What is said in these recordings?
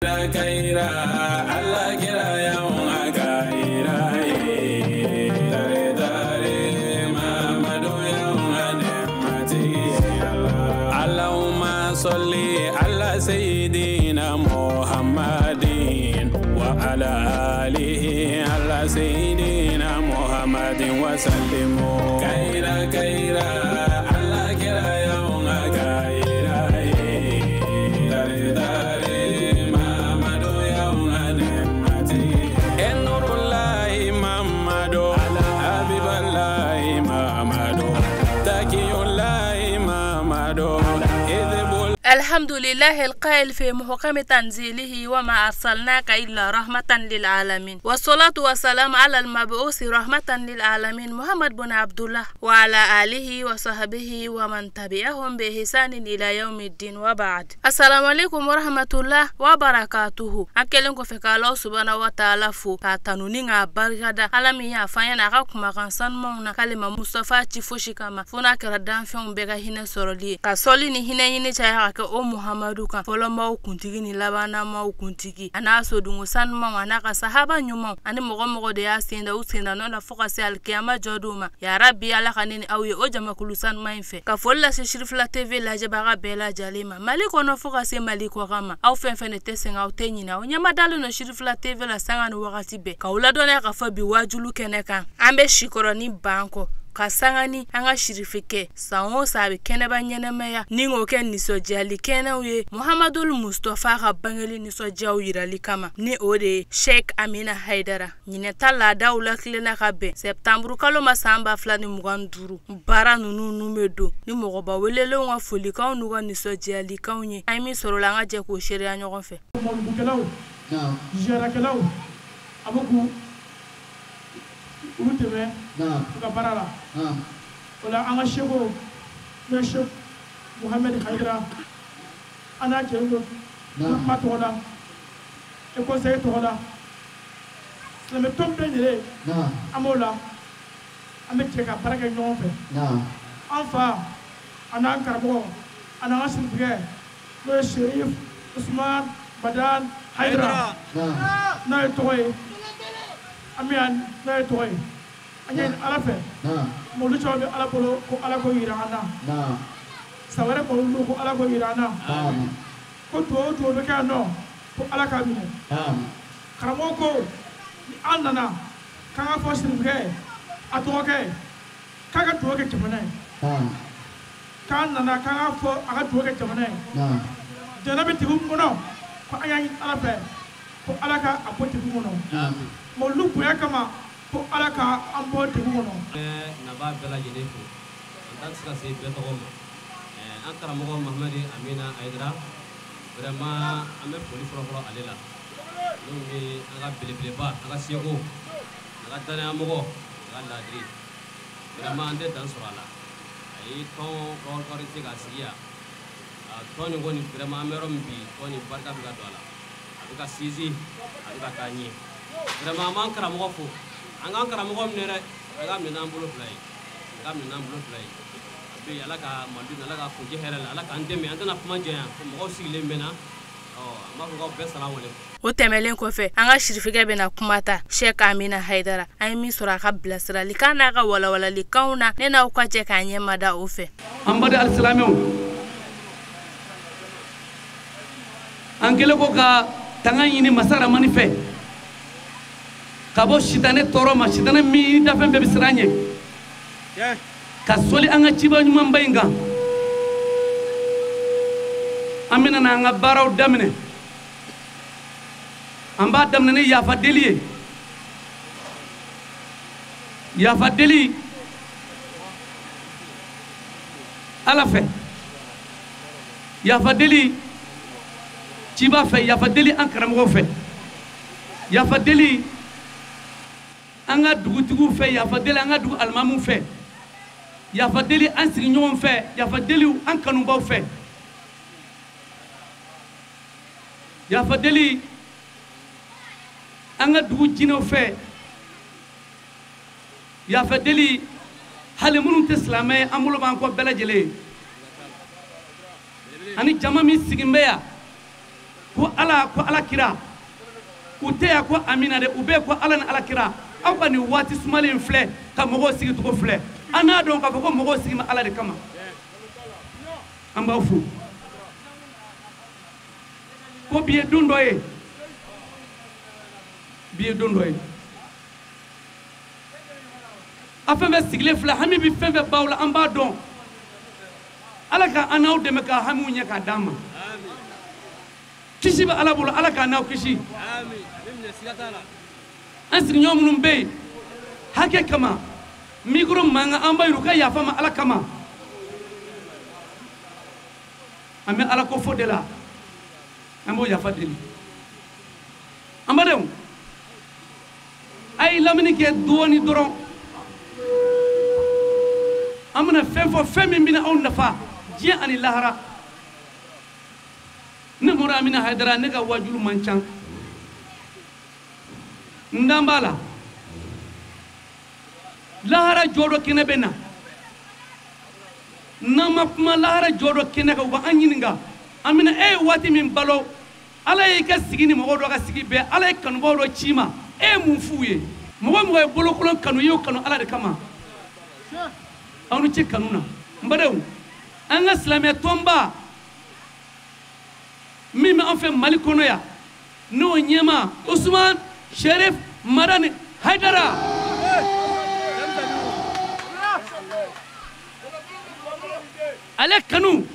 kaira Allah kira yawan kaira dare dare Muhammadu yawan mati Allahumma salli ala sayyidina Muhammadin wa ala alihi ala sayyidina Muhammadin wa sallimu kaira kaira Allah kira yawan kaira dare dare الحمد لله القائل في محكم تنزيله وما أرسلناك إلا رحمة للعالمين والصلاة والسلام على المبعوث رحمة للعالمين محمد بن عبد الله وعلى آله وصحبه ومن تبعهم بإحسان إلى يوم الدين وبعد. السلام عليكم ورحمة الله وبركاته. أكلمكم في الله سبحانه وتعالى فو كاتنونين أبرغدا على يا فاين أراكم أغانسان مونا كلمة مصطفى تفوشي كما فونا كردان فيهم بغا هنا سورلي كسولي هنا يني o Muhammadu kan folo ma kuntigi ni labana ma kuntigi ana so dungu san ma ana ka sahaba nyuma ani mogo de ya senda usenda no la foka se alkiyama joduma ya rabbi ala kanini awi o jama kulusan ma infe ka folla se shirifla tv la jabara bela jalima maliko no foka se maliko kama au fenfene tesenga au tenyina o nyama dalu no shirifla tv la sanga no wakati be ka ula dona ka fa bi wajulu keneka ambe shikoro ni banko kasangani anga shirifike sawo sabe keneba nyenemeya ningo ken nisojali kenawye Muhammadul Mustafa ka bangeli nisojaw yirali kama ni ode Sheikh Amina Haidara nyine tala dawla klena ka be septembre kalo masamba flani muganduru bara nunu numedo ni mogoba welele nga foli ka onuga nisojali kawnye aymi sorola nga je ko sheria nyogon fe mo bukelaw jera kelaw abuku uruteme ka barala wala anga shego Sheikh Muhammad Haidara ana kendo matola e conseil tola le me tombe ni amola ame cheka baraka nyombe enfin ana karbo ana asifge le Sherif Usman Badan Haidara na toy amian na toy anyen alafe molu chobe ala bolo ko ala ko irana sawara ko lu ko ala ko irana ko to be ka no ko ala ka bine karamo ko annana kanga fo sirbe atoke kaga to ke chapana kan nana kanga fo aga to ke chapana janabe tibum mono ko ayan alafe ko ala ka apoti mono molu ko yakama ko ala ka ambo tibum mono na ba bela jene ko tak sa se beto ko antara mogo Muhammad Amina Haidara vraiment amé poli foro alela ngi aga bele ba aga sego aga tane mogo aga ladri vraiment ande dan surala ay ton ko riti ga siya ton ngoni vraiment amero mbi toni barka ga dola aga sizi aga kanyi vraiment man kara mogo fo anga kara mogo mnere aga mena mbulo play aga mena mbulo play ala ka mandu ala ka kunje herala ala ka andeme antana kuma jaya mo sigile mena ma ko be salamu alaykum o temelen ko fe anga shirifike bena kumata Sheikh Amina Haidara ay mi sura ka blasra likana ga wala likauna nena ko je ka nyema da o fe ambada alislamion angele ko ka tangan yini masara manife kabo shitane toroma shitane mi dafen be bisranye kasoli anga ciba nyuma mbayinga amina na anga baraw damne amba damne ne ya fa deli ala fe ya fa deli ciba fe ya fa deli ankara mo fe ya fa deli anga dugutugu fe ya fa deli anga dugu almamu fe ya fa deli an sigi ɲɔgɔn fɛ ya fa deli an kanubaw fɛ ya fa deli an ka dugu jinɛw fɛ ya fa deli hali minnu tɛ silamɛ ye an bolo b'an kɔ bɛɛ lajɛlen ani jama min sigin bɛ yan ko ala kira u tɛ yan ko amina de u bɛ ko ala ni ala kira aw ka nin waati sumalen filɛ ka mɔgɔw sigi cogo filɛ an n'a dɔn k'a fɔ ko mɔgɔw sigi ma ala de kama an b'aw fo ko bi ye don dɔ ye bi ye don dɔ ye a fɛn fɛn sigilen filɛ hami bɛ fɛn fɛn baw la an b'a dɔn ala ka an n'aw dɛmɛ ka hamiw ɲɛ k'a d'an ma kisi bɛ ala bolo ala k'a n'aw kisi an sigiɲɔgɔn minnu bɛ yen hakɛ kama mikoro mankan an b'a yir'u ka yafa ma ala kama an bɛ ala ko fɔ de la an b'o yafa deli an badenw a ye lamini kɛ dɔɔni dɔrɔn an bɛna fɛn fɔ fɛn min bɛna aw nafa diɲɛ ani lahara ne mɔra amina hayidara ne ka wajulu man ca n dan b'a la lahara jɔ dɔ kɛnɛ bɛ na n'an ma kuma lahara jɔ dɔ kɛnɛ kan u b'an ɲininka an bɛna e ye waati min balo ala y'i ka sigi ni mɔgɔ dɔ ka sigi bɛɛ ala ye kanubaw dɔ ci ma e ye mun f'u ye mɔgɔ mɔgɔ ye bolokolon kanu i y'o kanu ala de kama aw ni ce kanu na n badenw an ka silamɛ tɔnba min bɛ an fɛ mali kɔnɔ yan n'o ɲɛma usman sherif madani hayidara ale kanu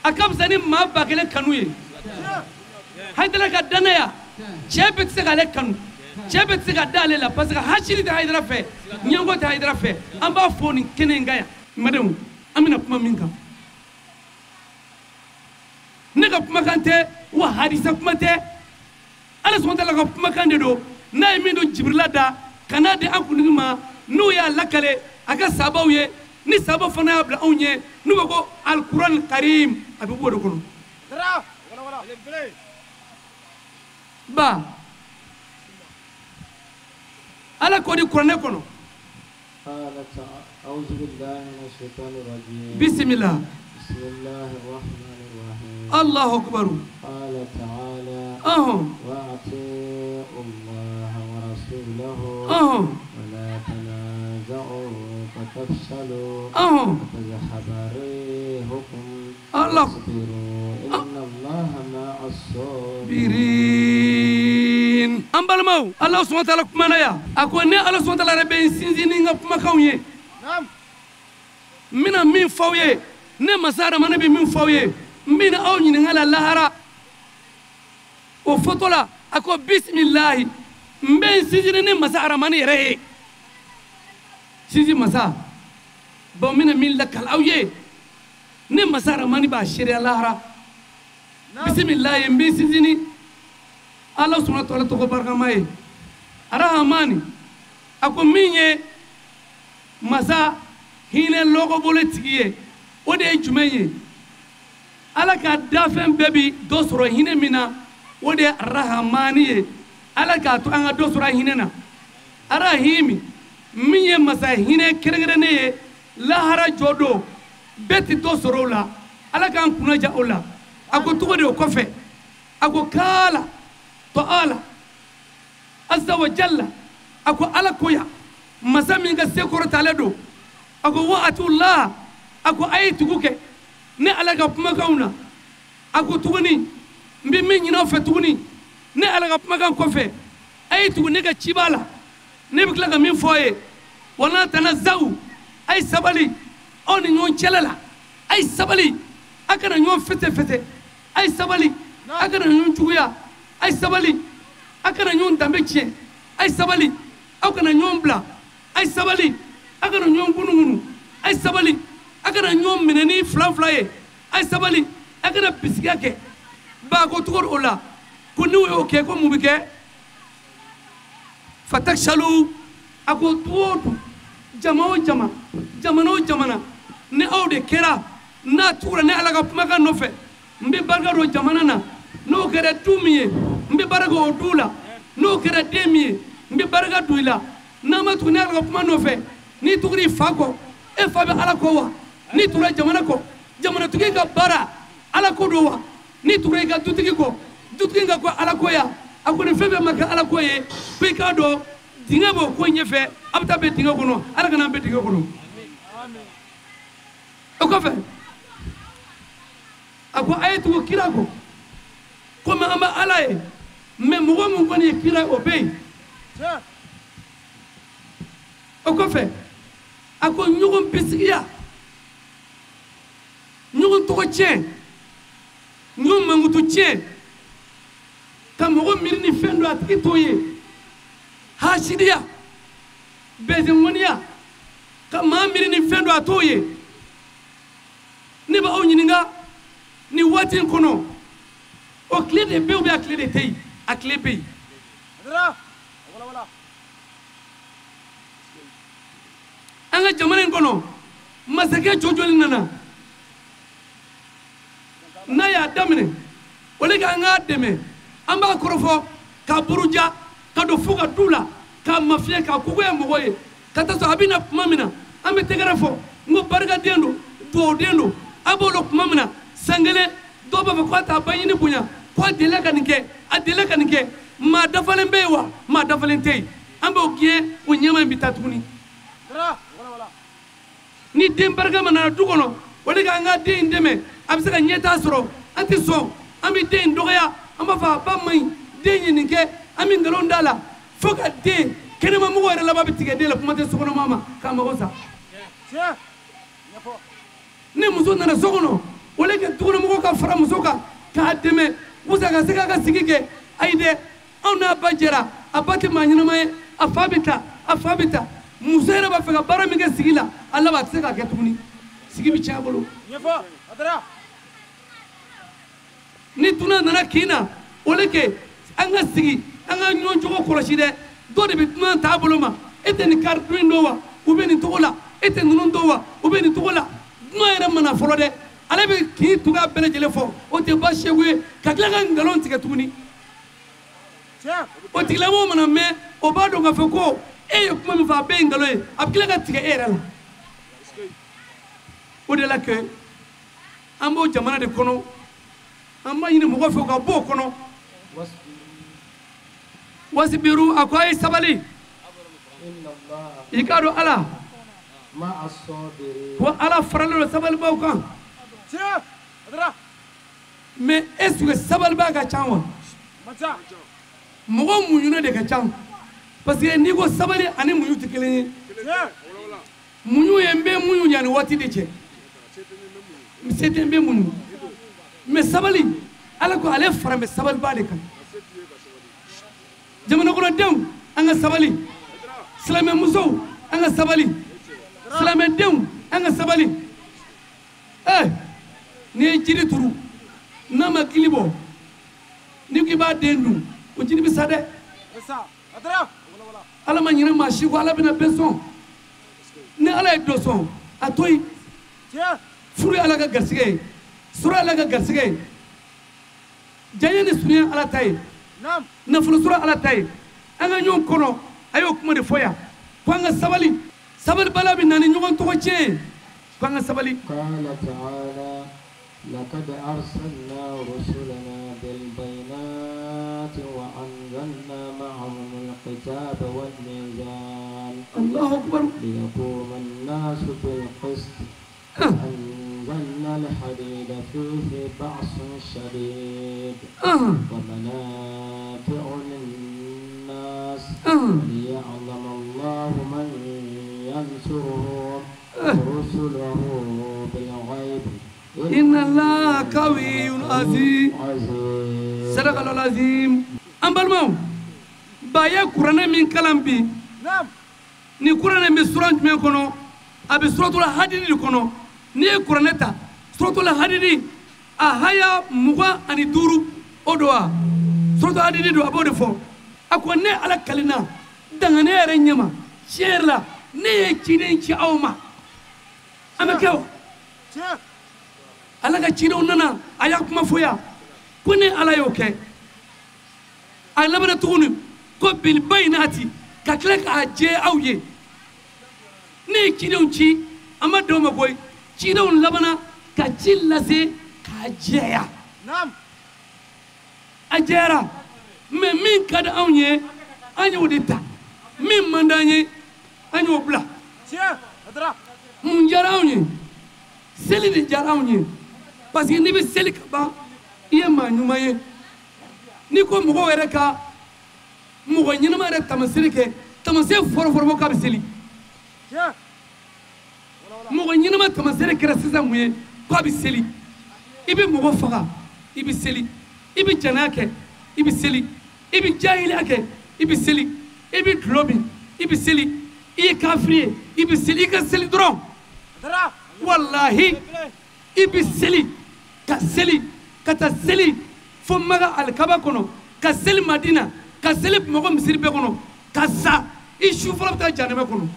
a ka fisa ni maa ba kelen kanu ye hayidara ka danaya cɛ bɛɛ tɛ se k'ale kanu cɛ bɛɛ tɛ se ka da ale la parce que hasidi tɛ hayidara fɛ ɲɛngo tɛ hayidara fɛ an b'a fɔ nin kɛnɛ in kan yan madenw an bɛna kuma min kan ne ka kumakan tɛ wa hadisa kuma tɛ ala sɔnna ka kumakan de don n'a ye min don jibirila da ka n'a di an kuntigi ma n'o y'a lakale a ka sabaw ye ni sabaw fana y'a bila anw ɲɛ n'u bɛ ko alikuran karim a bɛ bɔ o de kɔnɔ ba ala ko di kuranɛ kɔnɔ bisimila الله أكبر قال تعالى وأطيعوا الله ورسوله ولا تنازعوا فتفشلوا وتذهب ريحكم واصبروا إن الله مع الصابرين أمبالمو الله سبحانه وتعالى كمانا يا أكو ني الله سبحانه وتعالى ربين سينزيني كما كاويه من مين فويه ne masara mana bi min fawye min aw ɲininka la lahara o fɔtɔla a ko bisimilahi n bɛ n sinsin ni masa aramani yɛrɛ ye sinsin masa bon n bɛna min lakali aw ye ne masa aramani b'a seereya lahara bisimilahi n bɛ n sinsin ala sɔnna tɔgɔ tɔgɔ barikama ye arahamani a ko min ye masa hinɛ lɔgɔbolo tigi ye o de ye jumɛn ye ala ka dafɛn bɛɛ bi dɔ sɔrɔ hinɛ min na o de ye arahamani ye ala k'a to an ka dɔ sɔrɔ a hinɛ na arahimi min ye masa hinɛ kɛrɛnkɛrɛnnen ye lahara jɔ don bɛɛ tɛ dɔ sɔrɔ o la ala k'an kunnaja o la a ko cogo di o kɔfɛ a ko kaala ta'ala azza wa jalla a ko ala koya masa min ka se kɔrɔtalen don a ko wa'atullah a ko a ye tugu kɛ ne ala ka kumakanw na a ko tuguni n bɛ min ɲini aw fɛ tuguni ne ala ka kumakan kɔfɛ a ye tugu ne ka ciba la ne bɛ tila ka min fɔ a ye wala tanazaw a ye sabali aw ni ɲɔgɔn cɛla la a ye sabali a kana ɲɔgɔn fɛtɛ a ye sabali a kana ɲɔgɔn juguya a ye sabali a kana ɲɔgɔn danbe tiɲɛ a ye sabali aw kana ɲɔgɔn bila a ye sabali a kana ɲɔgɔn ŋunuŋunu a ye sabali a kana ɲɔgɔn minɛ ni fila ye a ye sabali a kana bisigiya kɛ ba ko cogo o la ko n'u y'o kɛ ko mun bɛ kɛ fataksalu a ko du o du jama o jama jamana o jamana ni aw de kɛra n'a tugura ne ala ka kumakan nɔfɛ n bɛ barika don jamana na n'o kɛra du min ye n bɛ barika o du la n'o kɛra den min ye n bɛ barika don i la n'a ma tugu ne ala ka kuma nɔfɛ n'i tugura i fa kɔ e fa bɛ ala kɔ wa n'i tugura jamana kɔ jamanatigi ka baara ala ko don wa n'i tugura i ka dutigi kɔ dutugin ka ko ala ko ya a ko ni fɛn fɛn ma kɛ ala ko ye ko i k'a dɔn dingɛ b'o ko ɲɛfɛ a bɛ taa bɛn dingɛ kɔnɔ ala kana an bɛn dingɛ kɔnɔ o kɔfɛ a ko a ye tugu kira kɔ komi an bɛ ala ye mɛ mɔgɔ min kɔni ye kira o bɛ yen o kɔfɛ a ko ɲɔgɔn bisigiya ɲɔgɔn tɔgɔ tiɲɛ ɲɔgɔn mankutu tiɲɛ ka mɔgɔ miiri ni fɛn dɔ a tigi t'o ye hasidiya bɛnzɛnkɔniya ka maa miiri ni fɛn dɔ a t'o ye ne b'aw ɲininka nin waati in kɔnɔ o tile de bɛ yen ou bien a tile de tɛ yen a tile bɛ yen an ka jamana in kɔnɔ masakɛ jɔjɔli nana n'a y'a daminɛ o de k'an k'a dɛmɛ an b'a kɔrɔfɔ k'a buruja ka don fo ka du la k'a mafiyɛ k'a kogoya mɔgɔ ye ka taa sɔrɔ a bɛ na tuma min na an bɛ tɛgɛrɛ fɔ n ko barikaden don dugawuden don a b'o dɔn tuma min na san kelen dɔw b'a fɔ ko a t'a ba ɲini bonya ko a delila ka nin kɛ a delila ka nin kɛ maa dafalen bɛ yen wa maa dafalen tɛ yen an b'o gɛn o ɲɛma in bɛ taa tuguni ni den barika ma nana du kɔnɔ o de k'an ka den in dɛmɛ a bɛ se ka ɲɛtaa sɔrɔ an tɛ sɔn an bɛ den in dɔgɔya an b'a fɔ a ba man ɲi den ye nin kɛ an bɛ nkalon da la fo ka den kɛnɛmamɔgɔ yɛrɛ laban bɛ tigɛ den la kuma tɛ sokɔnɔma ma k'a mago sa ni muso nana so kɔnɔ o de kɛ dukɔnɔmɔgɔw ka fara muso kan k'a dɛmɛ musa ka se k'a ka sigi kɛ ayi dɛ anw n'a ba jɛra a ba tɛ maa ɲɛnama ye a fa bɛ taa a fa bɛ taa muso yɛrɛ b'a fɛ ka baara min kɛ sigi la a laban a tɛ se k'a kɛ tuguni sigi bɛ tiɲɛ a bolo ni dunan nana kin na o de kɛ an ka sigi an ka ɲɔgɔn cogo kɔlɔsi dɛ dɔ de bɛ dunan t'a bolo ma e tɛ nin kari dun dɔn wa u bɛ nin cogo la e tɛ ninnu dɔn wa u bɛ nin cogo la dunan yɛrɛ mana fɔlɔ dɛ ale bɛ kin tugu a bɛɛ lajɛlen fɔ o tɛ ba seegu ye ka tila ka nkalon tigɛ tuguni o tigilamɔgɔ mana mɛn o b'a dɔn k'a fɔ ko e ye kuma min fɔ a bɛɛ ye nkalon ye a bɛ tila ka tigɛ e yɛrɛ la o de la kɛ an b'o jamana de kɔnɔ an b'a ɲini mɔgɔ fɛ u ka bɔ o kɔnɔ wasibiru a ko a ye sabali i k'a dɔn ala ko ala faralen don sabalibaw kan mais est-ce que sabaliba ka ca wa mɔgɔ muɲunen de ka ca parce que n'i ko sabali ani muɲu tɛ kelen ye muɲu ye n bɛ muɲu yanni waati de cɛ se tɛ n bɛ muɲu mais sabali ala ko ale fara bɛ sabaliba de kan jamana kɔnɔdenw an ka sabali silamɛ musow an ka sabali silamɛdenw an ka sabali n'i ye jiri turu n'a ma kili bɔ n'i ko i b'a den dun o jiri bɛ sa dɛ ala ma ɲinɛ maa si ko ala bɛna bɛɛ sɔn ni ala ye dɔ sɔn a to yen furu ye ala ka garisɛgɛ ye sɔrɔ ye ala ka garisɛgɛ ye jaɲɛ ni surunya ala ta ye nafolo sɔrɔ ala ta ye an ka ɲɔgɔn kɔnɔ a y'o kuma de fɔ yan ko an ka sabali sabalibala bɛ na ni ɲɔgɔn tɔgɔ tiɲɛ ye ko an ka sabali لقد أرسلنا رسلنا بالبينات وأنزلنا معهم الكتاب والميزان الله أكبر ليقوم الناس بالقسط أنزلنا الحديد فيه بأس شديد ومنافع للناس وليعلم الله من ينصره ورسله بالغيب إن الله قوي عزيز صدق الله العظيم أمبالمو بايا قرآن من كلام بي ni قرآن من سورة جميع كنو أبي سورة الحديد كنو ni قرآن تا سورة الحديد أهايا مغا أني دورو أدوا سورة الحديد دو أبو دفو أكو نه على كلنا دعاني أرنيما شيرلا ne cinin ci awma ama kew ala ka cinaw nana a y'a kuma fɔ yan ko ne ala y'o kɛ a labana tuguni ko bil bayinati ka tila k'a jɛ aw ye ne ye cinaw ci a ma dɔw ma koyi cinaw labana ka ci lase k'a jɛya a a jɛra mais min ka di anw ye an y'o de ta min man d'an ye an y'o bila mun diyara anw ye seli de diyara anw ye parce que n'i bɛ seli ka ban i ye maa ɲuman ye n'i ko mɔgɔw yɛrɛ ka mɔgɔ ɲɛnama yɛrɛ tamaseli kɛ tamaseli fɔlɔfɔlɔ k'a bɛ seli mɔgɔ ɲɛnama tamaseli kɛra sisan mun ye k'a bɛ seli i bɛ mɔgɔ faga i bɛ seli i bɛ jɛnɛya kɛ i bɛ seli i bɛ jahiliya kɛ i bɛ seli i bɛ dulɔ min i bɛ seli i ye kafiri ye i bɛ seli i ka seli dɔrɔn walahi i bɛ seli ka taa seli fo Maka alikaba kɔnɔ ka seli Madina ka seli Bamakɔ misiri bɛɛ kɔnɔ ka sa i su fɔlɔ bɛ taa janɛmɛ kɔnɔ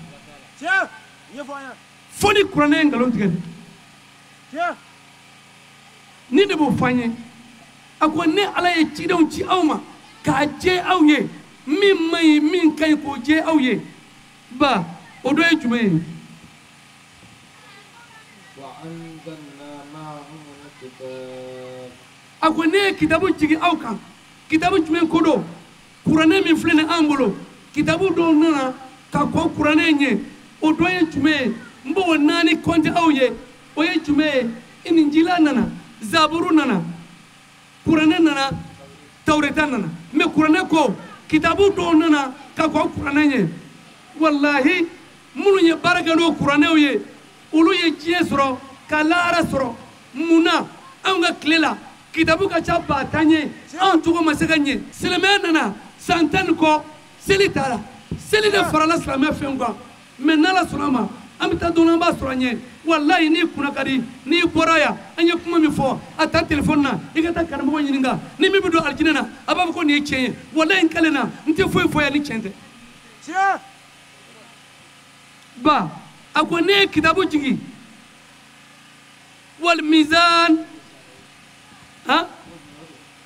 fo ni kuranɛ ye nkalon tigɛ ni de b'o fɔ an ye a ko ne Ala ye cidenw ci aw ma k'a jɛ aw ye min man ɲi min ka ɲi k'o jɛ aw ye ba o dɔ ye jumɛn ye a ko ne ye kitabu jigi aw kan kitabu jumɛn ko don kuranɛ min filɛ nin an bolo kitabu dɔw nana ka kɔ kuranɛ ɲɛ o dɔ ye jumɛn ye n b'o 4 kɔnti aw ye o ye jumɛn ye Injila nana Zaburu nana kuranɛ nana Tawreta nana mais kuranɛ ko kitabu dɔw nana ka kɔ kuranɛ ɲɛ wallahi minnu ye baara kɛ n'o kuranɛw ye olu ye diɲɛ sɔrɔ ka lahara sɔrɔ munna anw ka tile la kitabu ka ca 10 ye anw cogo ma se ka ɲɛ silamɛya nana san 10 kɔ seli taara seli de farala silamɛya fɛn kan mais n'Ala sɔnna ma an bɛ taa don an b'a sɔrɔ ɲɛ wallahi n'i kunna ka di n'i bɔra yan an ye kuma min fɔ a ta telefɔni na i ka taa karamɔgɔ ɲininka ni min bɛ don alijinɛ na a b'a fɔ ko nin ye tiɲɛ ye wallahi n kalen na n tɛ foyi fɔ yan ni tiɲɛ tɛ ba a ko ne ye kitabu jigi wal mizan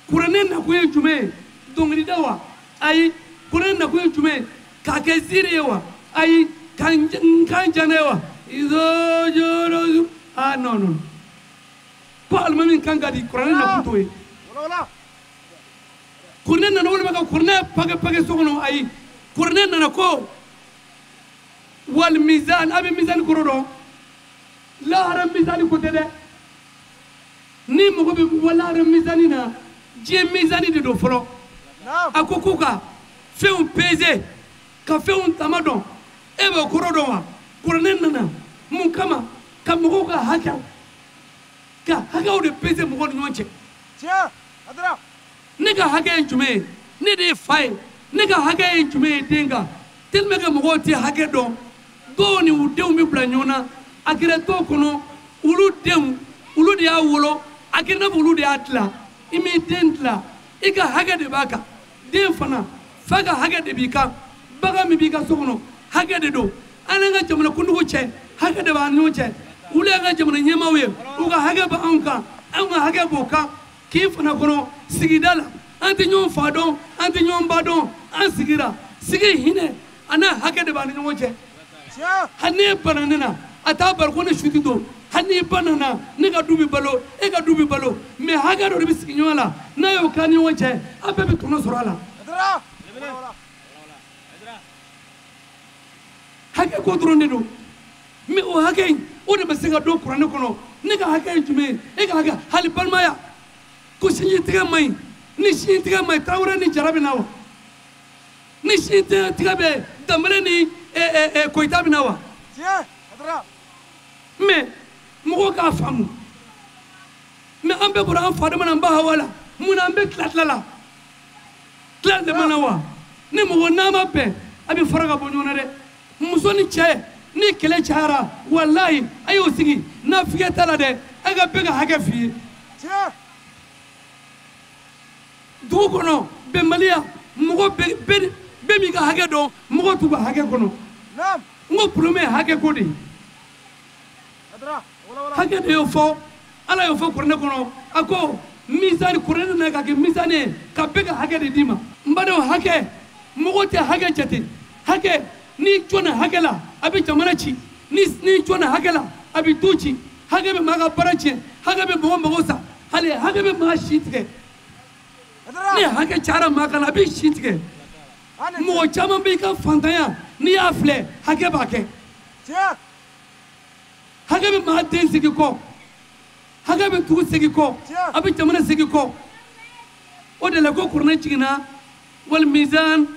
kuranɛ nakun ye jumɛn ye dɔnkilida wa ayi kuranɛ nakun ye jumɛn ye k'a kɛ ziiri ye wa ayi kan janɛ wa non ko alimami kan ka di kuranɛ nakun t'o ye kuranɛ nana walima ka kuranɛ pake so kɔnɔ ayi kuranɛ nana ko wal mizan a bɛ mizani kɔrɔ dɔn lahara mizani ko tɛ dɛ ni mɔgɔ bɛ bɔ lahara mizani na diɲɛ mizani de don fɔlɔ a ko k'u ka fɛnw peser ka fɛnw tama dɔn e b'o kɔrɔ dɔn wa kuranɛ nana mun kama ka mɔgɔw ka hakɛw de peser mɔgɔw ni ɲɔgɔn cɛ ne ka hakɛ ye jumɛn ye ne de ye fa ye ne ka hakɛ ye jumɛn ye den kan tellement que mɔgɔw tɛ hakɛ dɔn dɔw ni u denw bɛ bila ɲɔgɔn na a kɛra dɔw kɔnɔ olu denw olu de y'a wolo a kɛra i n'a fɔ olu de y'a dilan i m'i den dilan i ka hakɛ de b'a kan den fana fa ka hakɛ de b'i kan bagan min b'i ka so kɔnɔ hakɛ de don an n'an ka jamanakuntigiw cɛ hakɛ de b'an ni ɲɔgɔn cɛ olu y'an ka jamana ɲɛmaaw ye u ka hakɛ b'anw kan anw ka hakɛ b'o kan k'i fana kɔnɔ sigida la an tɛ ɲɔgɔn fa dɔn an tɛ ɲɔgɔn ba dɔn an sigira sigi hinɛ a n'a hakɛ de b'an ni ɲɔgɔn cɛ hali n'e bana ne na a t'a bari ko ne su tɛ don hali n'i ba nana ne ka du bɛ balo e ka du bɛ balo mais hakɛ dɔ de bɛ sigi ɲɔgɔn la n'a y'o k'an ni ɲɔgɔn cɛ an bɛɛ bɛ tɔnɔ sɔrɔ a la hakɛ ko dɔrɔn de don mais o hakɛ in o de bɛ se ka don kuranɛ kɔnɔ ne ka hakɛ ye jumɛn ye e ka hakɛ hali balimaya ko sinji tigɛ man ɲi ni sinji tigɛ man ɲi Tarawele ni Jara bɛ na wa ni sinji tigɛ bɛ Danbɛlɛ ni Koyita bɛ na wa mais mɔgɔw k'a faamu mais an bɛɛ bɔra an fa dama na an ba Hawa la mun na an bɛ tila la tila de ma na wa ni mɔgɔ n'a ma bɛn a bɛ fara ka bɔ ɲɔgɔn na dɛ muso ni cɛ ni kɛlɛ cayara walayi a y'o sigi n'a fiyɛ t'a la dɛ a ka bɛɛ ka hakɛ f'i ye dugu kɔnɔ bɛnbaliya mɔgɔ bɛɛ b'i ka hakɛ dɔn mɔgɔ t'u ka hakɛ kɔnɔ n ko problème ye hakɛ ko de ye hakɛ de y'o fɔ Ala y'o fɔ kuranɛ kɔnɔ a ko misani kuranɛ nana ka kɛ misani ye ka bɛɛ ka hakɛ de d'i ma n badenw hakɛ mɔgɔ tɛ hakɛ jate hakɛ n'i jɔnna hakɛ la a bɛ jamana ci n'i jɔnna hakɛ la a bɛ du ci hakɛ bɛ maa ka baara tiɲɛ hakɛ bɛ mɔgɔ mago sa hali hakɛ bɛ maa si tigɛ ni hakɛ cara maa kan a bɛ si tigɛ mɔgɔ caman b'i ka fantanya n'i y'a filɛ hakɛ b'a kɛ hakɛ bɛ maa den segi kɔ hakɛ bɛ dugu segi kɔ a bɛ jamana segi kɔ o de la ko kuranɛ jiginna wal mizan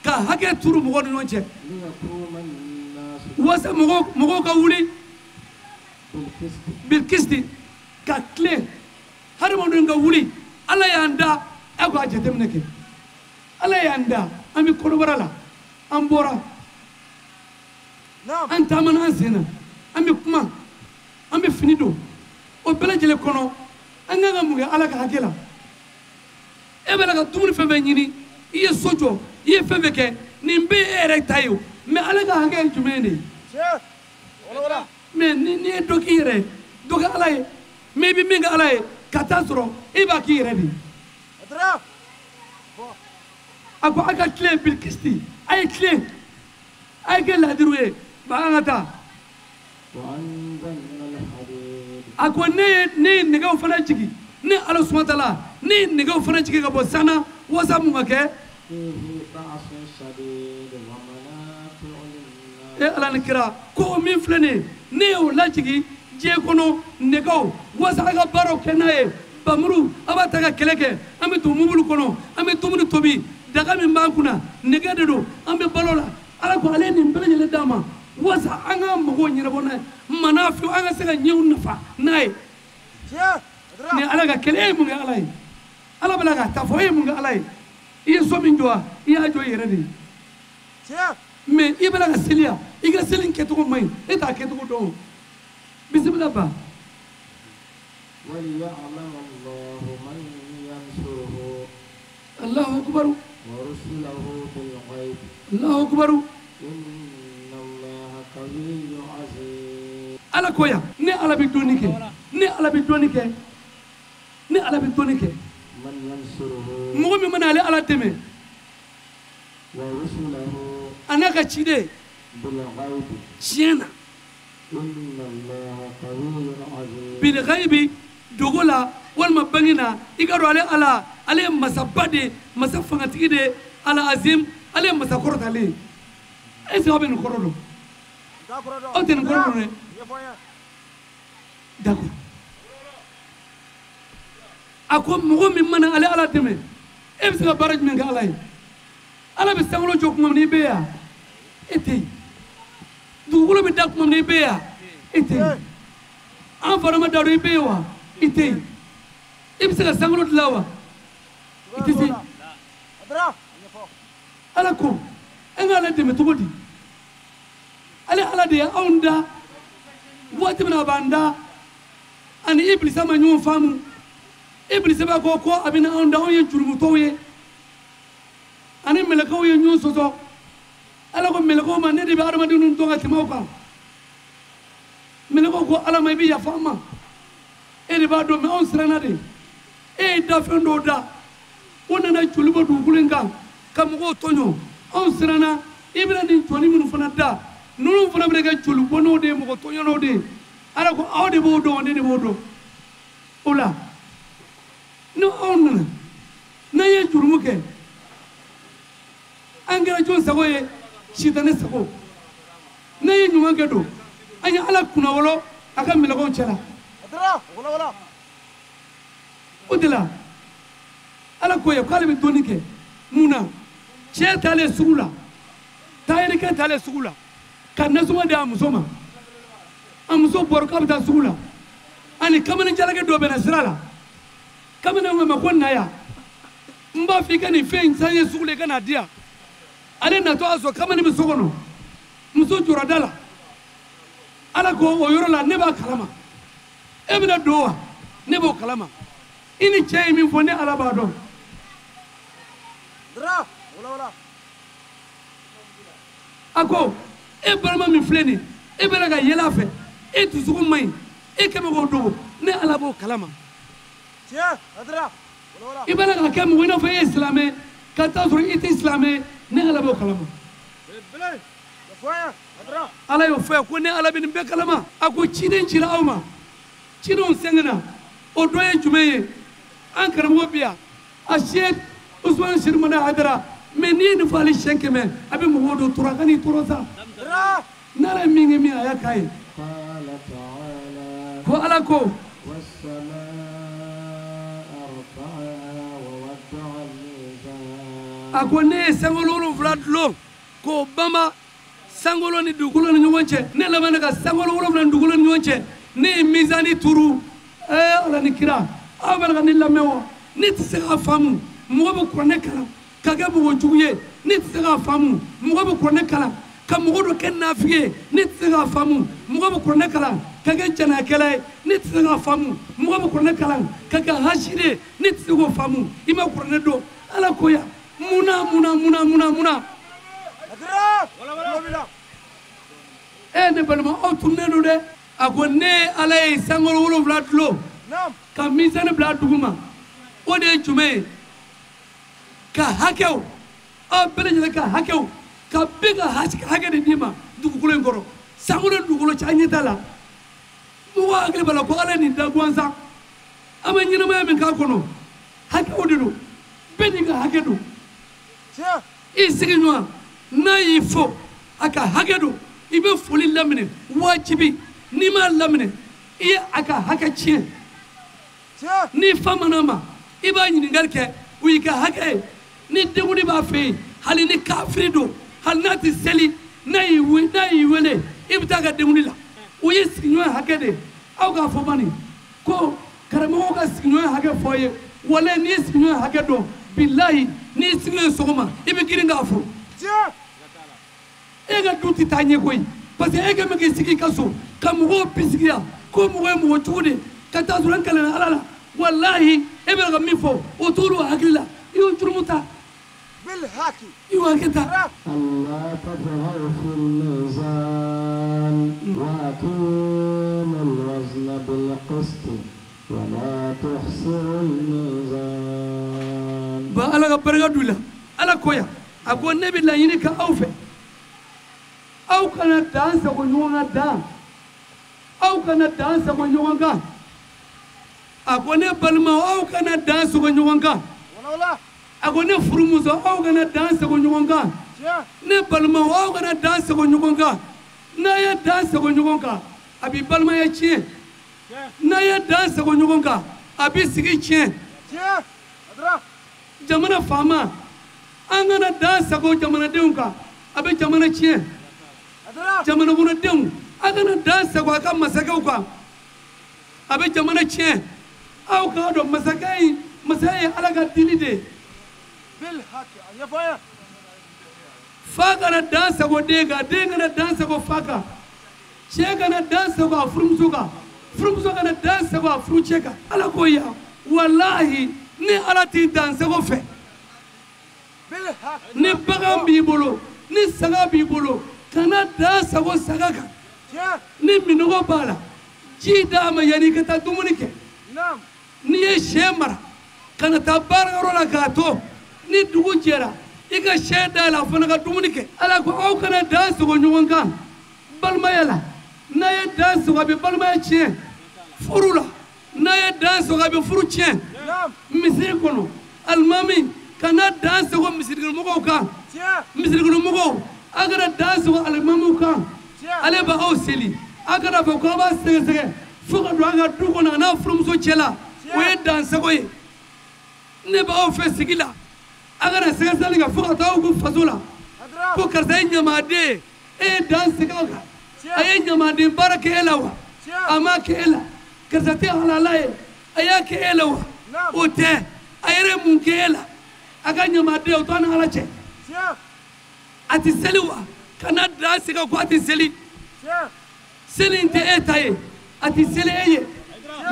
ka hakɛ turu mɔgɔw ni ɲɔgɔn cɛ wasa mɔgɔw ka wuli bil kisti ka tilen hadamadenw ka wuli ala y'an da a ko a jateminɛ kɛ ala y'an da an bɛ kɔnɔbara la an bɔra an taamana an sen na an bɛ kuma an bɛ fini don o bɛɛ lajɛlen kɔnɔ an kan ka mun kɛ ala ka hakɛ la e bɛ la ka dumuni fɛn fɛn ɲini i ye so jɔ i ye fɛn fɛn kɛ nin bɛ e yɛrɛ ta ye o mɛ ala ka hakɛ ye jumɛn de ye mɛ ni ye dɔ k'i yɛrɛ dɔ kɛ ala ye mɛ i bɛ min kɛ ala ye ka taa sɔrɔ e b'a k'i yɛrɛ de ye a ko a ka tilen bilikisti a ye tilen a ye kɛ laadiriw ye ba an ka taa a ko ne ye nɛgɛw fana jigin ne ala sumatala ne ye nɛgɛw fana jigin ka bɔ sanna wasa mun ka kɛ e ala ni kira ko min filɛ nin ye ne y'o lajigin diɲɛ kɔnɔ nɛgɛw wasa a ka baaraw kɛ n'a ye bamuru a b'a ta ka kɛlɛ kɛ an bɛ don mobili kɔnɔ an bɛ dumuni tobi daga min b'an kunna nɛgɛ de don an bɛ balo la ala ko ale ye nin bɛɛ lajɛlen d'an ma wasa an ka mɔgɔw ɲɛnabɔ n'a ye mana fiyewu an ka se ka ɲɛw nafa n'a ye ni ala ka kɛlɛ e ye mun kɛ ala ye ala bɛ la k'a ta fɔ e ye mun kɛ ala ye i ye so min jɔ wa i y'a jɔ i yɛrɛ de ye mɛ i bɛ la ka seli ya i ka seli kɛcogo man ɲi e t'a kɛcogo dɔn o bisimila ba Allahu akbar Allahu akbar ala ko yan ne ala bɛ dɔɔnin kɛ ne ala bɛ dɔɔnin kɛ ne ala bɛ dɔɔnin kɛ mɔgɔ min mana ale ala dɛmɛ a n'a ka ciden tiɲɛ na bilghaibi dogo la walima bangi na i ka dɔn ale ala ale ye masaba de masa fangatigi de ala azim ale ye masa kɔrɔtalen ye est-ce que aw bɛ nin kɔrɔ dɔn aw tɛ nin kɔrɔ dɔn dɛ d'accord a ko mɔgɔ min mana ale ala dɛmɛ e bɛ se ka baara jumɛn kɛ ala ye ala bɛ sankolo jɔ tuma min i bɛ yan e tɛ yen dugukolo bɛ da tuma min i bɛ yan e tɛ yen an fana ma da dɔn i bɛ yen wa i tɛ yen i bɛ se ka sankolo dilan wa i tɛ se ala ko an ka ala dɛmɛ cogo di ale ala de ye anw da waati min na a b'an da ani ibilisa ma ɲɔgɔn faamu ibilisa b'a ko a bɛna anw da anw ye jurumutɔw ye ani mɛlɛkɛw ye ɲɔgɔn sɔsɔ ala ko mɛlɛkɛw ma ne de bɛ adamadenw dɔn ka tɛmɛ aw kan mɛlɛkɛw ko ala ma i bɛ yafa an ma e de b'a dɔn mɛ anw siranna de e ye dafɛn dɔw da o nana joli bɔ dugukolo in kan ka mɔgɔw tɔɲɔ anw siranna i bɛna nin jɔli minnu fana da ninnu fana bɛna kɛ joli bɔnnaw de ye mɔgɔ tɔɲɔnaw de ye ala ko aw de b'o dɔn ne de b'o dɔn o la ni aw nana n'an ye jurumu kɛ an kɛra jɔn sago ye sitanɛ sago n'an ye ɲuman kɛ don an ye ala kunnawolo a ka mɛlɛkɛw cɛla o de la ala ko ye k'ale bɛ dɔɔnin kɛ mun na cɛ taalen sugu la taayirikɛ taalen sugu la ka nasɔngɔ di a muso ma a muso bɔra k'a bɛ taa sugu la ani kamalen jalakɛ dɔ bɛna sira la kamalen ko ma ko na yan n b'a fɔ i ka nin fɛn in san ye sugu la i ka n'a di yan ale natɔ y'a sɔrɔ kamalen bɛ so kɔnɔ muso jɔra da la ala ko o yɔrɔ la ne b'a kalama e bɛna don wa ne b'o kalama i ni cɛ ye min fɔ ne ala b'a dɔn a ko e balima min filɛ nin e bɛna ka yɛlɛ a fɛ e dusukun man ɲi e kɛmɛ k'o dogo ne ala b'o kalama i bɛna ka kɛ mɔgɔ i n'a fɔ e ye silamɛ ka taa sɔrɔ i tɛ silamɛ ne ala b'o kalama ala y'o fɔ yan ko ne ala bɛ nin bɛɛ kalama a ko ciden cira aw ma cidenw sɛgɛnna o dɔ ye jumɛn ye an karamɔgɔ bi yan Sheikh Ousmane Shirmana Haidara mais ni ne fali shenkeme abi mo do turakani turosa nara mingi mi aya kai قال تعالى ko ala ko والسماء رفعها ووضع الميزان ako ne sangolo vladlo ko bama sangolo ni dugulo ni nyonche ne lamana ka sangolo wala ni dugulo ni nyonche ne mizani turu ala ni kira abal ni lamewo ni tsega famu mo bo ko ne kala kaga bo juguye ni tsega famu mo bo ko ne kala ka mo do ken nafiye ni tsega famu mo bo ko ne kala kaga jana kala ni tsega famu mo bo ko ne kala kaga hashire ni tsego famu ima ko ne do ala ko ya muna ne balma o tunne do de ako ne ala e sangolo wolo vladlo ka misane bla duguma o de jume ka hakew o bele ka hakew ka biga hake de dima dugulo ngoro sangolo dugulo chanyi dala mo wa agre bala ko ala ni dagwansa ama nyina ma men ka kono hakew de do beni ka hakedo isiginwa na yifo aka hagedo ibe foli lamine wajibi ni ma lamine iya aka hakachi ni famanama iba nyini ngarke uika hake ni degudi ba fe hali ni kafrido hal nati seli na yiwele ibta ga degudi la uyi siginwa hakede au ga fo bani ko karamo ga siginwa hake foye wala ni siginwa hakedo billahi ni singe sogoma ibe giringa afro ega duti tanye koy parce que ega mege sigi kaso kam go pisigia ko mo chude kata zuran kala alala wallahi ebe ga mifo oturu hakila yu turmuta bil haki yu hakita ألا تطغوا في الميزان وأقيموا الوزن بالقسط ولا تخسروا الميزان ba ala ga barga dula ala koya ago nabi la yini ka awfe aw kana dansa ko nyonga dan aw kana dansa ko nyonga ago ne balma aw kana dansa ko nyonga wala ago ne furumuzo aw kana dansa ko nyonga ne balma aw kana dansa ko nyonga na ya dansa ko nyonga abi balma ya chie na ya dansa ko nyonga abi sigi chie jamana fama an gana dansa ko jamana denw kan a bɛ jamana tiɲɛ jamana kɔnɔdenw an gana dansa ko a ka masakɛw kan a bɛ jamana tiɲɛ aw k'a dɔn masakɛ in masaya ye ala ka dili de ye fa kana dansa ko den kan den kana dansa ko fa kan cɛ kana dansa ko a furumuso kan furumuso kana dansa ko a furucɛ kan ala ko yan walahi ni ala t'i dansa ko fɛ ni bagan b'i bolo ni saga b'i bolo kana da sago saga kan ni minɔgɔ b'a la ji d'a ma yanni i ka taa dumuni kɛ n'i ye sɛ mara kana taa baarakɛyɔrɔ la k'a to ni dugu jɛra i ka sɛ dayɛlɛ a fana ka dumuni kɛ ala ko aw kana da sago ɲɔgɔn kan balimaya la n'a ye da sago a bɛ balimaya tiɲɛ furu la n'a ye da sago a bɛ furu tiɲɛ misiri kɔnɔ alimami kana dan sago misirikɔnɔmɔgɔw kan misirikɔnɔmɔgɔw a kana dan sago alimamiw kan ale ba aw seli a kana fɔ ko a b'a sɛgɛsɛgɛ fo ka don an ka du kɔnɔ a n'a furumuso cɛ la o ye dan sago ye ne b'aw fɛ sigi la a kana sɛgɛsɛgɛli kɛ fo ka taa aw kun faso la ko karisa ye ɲamaden ye e ye dan sigi aw kan a ye ɲamaden baara kɛ e la wa a ma kɛ e la karisa tɛ halala ye a y'a kɛ e la wa o tɛ a yɛrɛ mun kɛ e la a ka ɲamaden o to an ni ala cɛ a tɛ seli wa kana da sigi ko a tɛ seli seli in tɛ e ta ye a tɛ seli e ye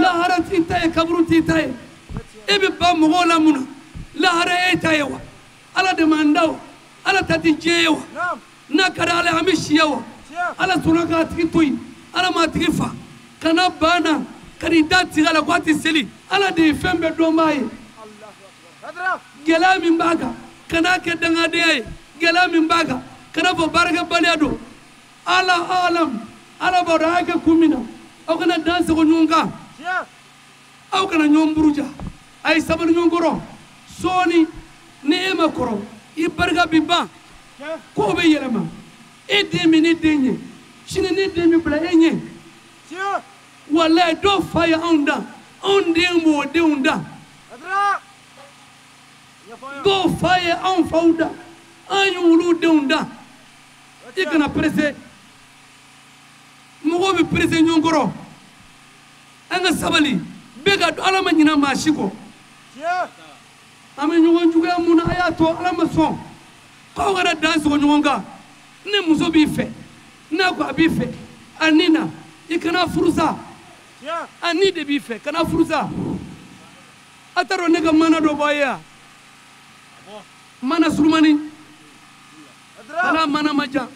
lahara t'i ta ye kaburu t'i ta ye e bɛ ban mɔgɔw la mun na lahara e ta ye wa ala de man da wa ala ta tɛ diɲɛ ye wa n'a ka di ala ye an bɛ siya wa ala sɔnna k'a tigi to yen ala m'a tigi fa kana ban na ka n'i da tigɛ a la ko a tɛ seli ala de ye fɛn bɛɛ dɔnbaa ye gɛlɛya min b'a kan kana kɛ dangadenya ye gɛlɛya min b'a kan kana fɔ baarakɛbaliya don ala alam ala b'a dɔn a y'a kɛ kun min na aw kana dan sago ɲɔgɔn kan aw kana ɲɔgɔn buruja a ye sabali ɲɔgɔn kɔrɔ sɔɔni ni e ma kɔrɔ i barika bi ban kow bɛ yɛlɛma e den min ni den ye sini ni den min bila e ɲɛ walayi dɔw fa ye anw da anw den b'o denw da dɔw fa ye anw faw da an ye olu denw da i kana presse mɔgɔw bɛ presse ɲɔgɔn kɔrɔ an ka sabali bɛɛ ka don ala ma ɲinɛ maa si kɔ an bɛ ɲɔgɔn juguya mun na a y'a to ala ma sɔn k'aw kana dan sɔgɔ ɲɔgɔn kan ni muso b'i fɛ n'a ko a b'i fɛ a ni na i kana furusa a ni de b'i fɛ kana furusa a t'a dɔn ne ka mana dɔ b'a ye wa mana surumani ala mana ma jan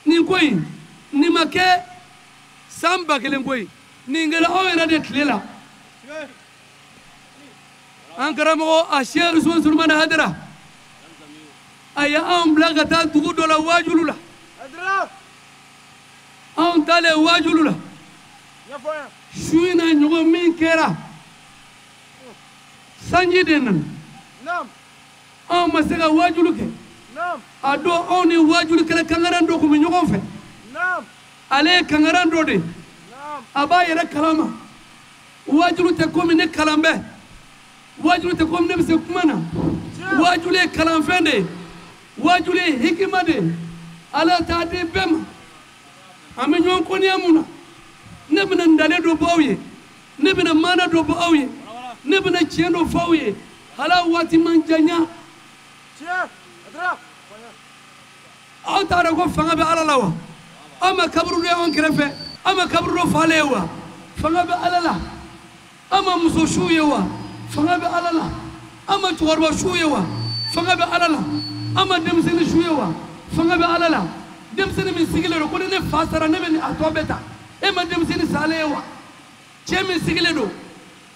nin ko in nin ma kɛ san 1000 ko ye nin kɛra aw yɛrɛ de tile la an karamɔgɔ a Seku Usumani Sulemani Hayidara a ye anw bila ka taa dugu dɔ la Wajulu la anw taalen Wajulu la su in na ɲɔgɔn min kɛra sanji de nana anw ma se ka Wajulu kɛ a don anw ni Wajulu kɛlɛ kangaran dɔ tun bɛ ɲɔgɔn fɛ ale ye kangaran dɔ de a b'a yɛrɛ kalama Wajulu tɛ komi ne kalan bɛ Wajulu tɛ komi ne bɛ se kuma na Wajulu ye kalanfɛn de ye Wajulu ye hikima de ye ala t'a di bɛɛ ma an bɛ ɲɔgɔn kɔniya mun na ne bɛna ndale dɔ bɔ aw ye ne bɛna maana dɔ bɔ aw ye ne bɛna tiɲɛ dɔ fɔ aw ye hala waati man janya aw t'a dɔn ko fanga bɛ ala la wa aw ma kaburu dɔ y'anw kɛrɛfɛ aw ma kaburu dɔ falen ye wa fanga bɛ ala la aw ma muso su ye wa fanga bɛ ala la aw ma cɛkɔrɔba su ye wa fanga bɛ ala la aw ma denmisɛnnin su ye wa fanga bɛ ala la denmisɛnnin min sigilen don ko ni ne fa sara ne bɛ nin a tɔ bɛɛ ta e ma denmisɛnnin salen ye wa cɛ min sigilen don